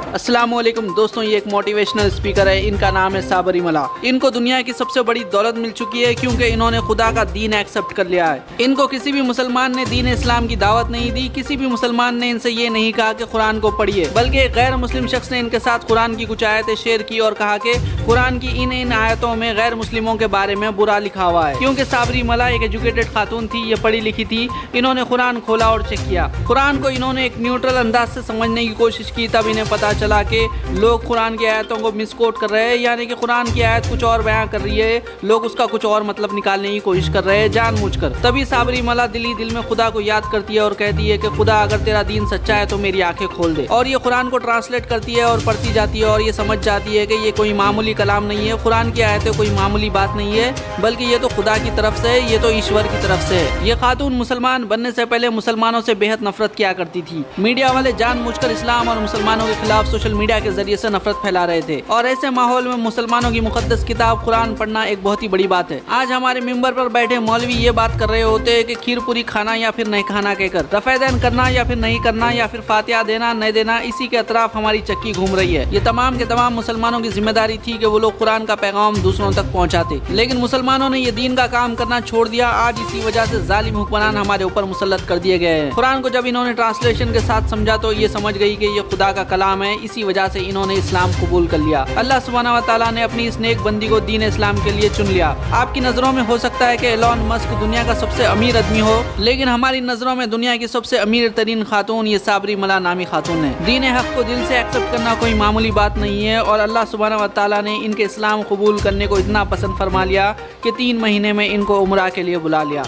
अस्सलाम वालेकुम दोस्तों, ये एक मोटिवेशनल स्पीकर है। इनका नाम है साबरी मला। इनको दुनिया की सबसे बड़ी दौलत मिल चुकी है क्योंकि इन्होंने खुदा का दीन एक्सेप्ट कर लिया है। इनको किसी भी मुसलमान ने दीन इस्लाम की दावत नहीं दी, किसी भी मुसलमान ने इनसे ये नहीं कहा कि कुरान को पढ़िए, बल्कि एक गैर मुस्लिम शख्स ने इनके साथ कुरान की कुछ आयतें शेयर की और कहा कि कुरान की इन आयतों में गैर मुस्लिमों के बारे में बुरा लिखा हुआ है। क्योंकि साबरी मला एक एजुकेटेड खातून थी, ये पढ़ी लिखी थी, इन्होंने कुरान खोला और चेक किया। कुरान को इन्होंने एक न्यूट्रल अंदाज से समझने की कोशिश की, तब इन्हें पता चला कि लोग कुरान की आयतों को मिसकोट कर रहे हैं, यानी कि कुरान की आयत कुछ और बयां कर रही है, लोग उसका कुछ और मतलब निकालने की कोशिश कर रहे हैं जानबूझकर। तभी साबरी मला दिल ही दिल में खुदा को याद करती है और कहती है कि खुदा अगर तेरा दीन सच्चा है तो मेरी आंखें खोल दे। और ये कुरान को ट्रांसलेट करती है और पढ़ती जाती है और ये समझ जाती है कि ये कोई मामूली कलाम नहीं है, कुरान की आयतें कोई मामूली बात नहीं है, बल्कि ये तो खुदा की तरफ से है, ये तो ईश्वर की तरफ से है। ये खातून मुसलमान बनने से पहले मुसलमानों से बेहद नफरत किया करती थी। मीडिया वाले जानबूझकर इस्लाम और मुसलमानों के खिलाफ सोशल मीडिया के जरिए से नफरत फैला रहे थे और ऐसे माहौल में मुसलमानों की मुकद्दस किताब कुरान पढ़ना एक बहुत ही बड़ी बात है। आज हमारे मिंबर पर बैठे मौलवी ये बात कर रहे होते हैं कि खीर पूरी खाना या फिर नहीं खाना कहकर, रफ़ेदैन करना या फिर नहीं करना, या फिर फातिहा देना नहीं देना, इसी के अतराफ हमारी चक्की घूम रही है। ये तमाम के तमाम मुसलमानों की जिम्मेदारी थी कि वो लोग कुरान का पैगाम दूसरों तक पहुँचाते, लेकिन मुसलमानों ने ये दीन का काम करना छोड़ दिया। आज इसी वजह से जालिम हुक्मरान हमारे ऊपर मुसल्लत कर दिए गए हैं। कुरान को जब इन्होंने ट्रांसलेशन के साथ समझा तो ये समझ गई कि ये खुदा का कलाम है, इसी वजह से इन्होंने इस्लाम कबूल कर लिया। अल्लाह सुब्हानहू व तआला ने अपनी इस नेक बंदी को दीन इस्लाम के लिए चुन लिया। आपकी नज़रों में हो सकता है कि एलोन मस्क दुनिया का सबसे अमीर आदमी हो, लेकिन हमारी नज़रों में दुनिया की सबसे अमीर तरीन खातून ये साबरी मला नामी खातून है। दीन हक को दिल से एक्सेप्ट करना कोई मामूली बात नहीं है और अल्लाह सुब्हानहू व तआला ने इनके इस्लाम कबूल करने को इतना पसंद फरमा लिया कि 3 महीने में इनको उम्रा के लिए बुला लिया।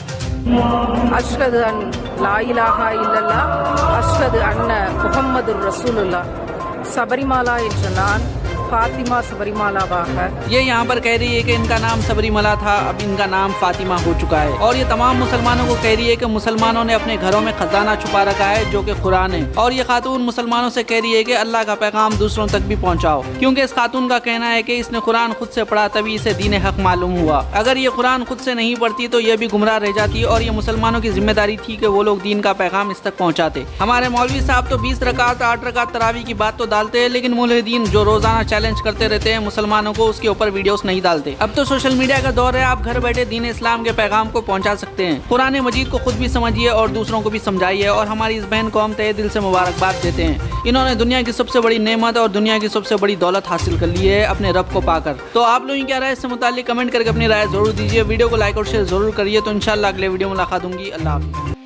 अशहदु अन ला इलाहा इल्लल्लाह अशहदु अन्न मुहम्मदुर रसूलुल्लाह। सबरीमाला என்ற நான் फातिमा सबरीमालावाக। ये यहाँ पर कह रही है कि इनका नाम सबरीमाला था, अब इनका नाम फातिमा हो चुका है। और ये तमाम मुसलमानों को कह रही है कि मुसलमानों ने अपने घरों में खजाना छुपा रखा है जो कि कुरान है। और ये खातून मुसलमानों से कह रही है कि अल्लाह का पैगाम दूसरों तक भी पहुँचाओ, क्योंकि इस खातून का कहना है कि इसने कुरान खुद से पढ़ा तभी इसे दीन हक मालूम हुआ। अगर ये कुरान खुद से नहीं पढ़ती तो ये भी गुमराह रह जाती और ये मुसलमानों की जिम्मेदारी थी कि वो लोग दीन का पैगाम इस तक पहुँचाते। हमारे मौलवी साहब तो 20 रकात 8 रकात तरावी की बात तो डालते हैं, लेकिन मुल्हिदीन जो रोजाना चैलेंज करते रहते हैं मुसलमानों को, उसके ऊपर वीडियोस नहीं डालते। अब तो सोशल मीडिया का दौर है, आप घर बैठे दीन इस्लाम के पैगाम को पहुंचा सकते हैं। कुरान मजीद को खुद भी समझिए और दूसरों को भी समझाइए और हमारी इस बहन को हम तहे दिल से मुबारकबाद देते हैं। इन्होंने दुनिया की सबसे बड़ी नेमत और दुनिया की सबसे बड़ी दौलत हासिल कर ली है अपने रब को पाकर। तो आप लोगों की क्या राय इससे मुताल्लिक कमेंट करके अपनी राय जरूर दीजिए। वीडियो को लाइक और शेयर जरूर करिए। तो इंशाल्लाह अगले वीडियो में मुलाकात होगी। अल्लाह हाफ़िज़।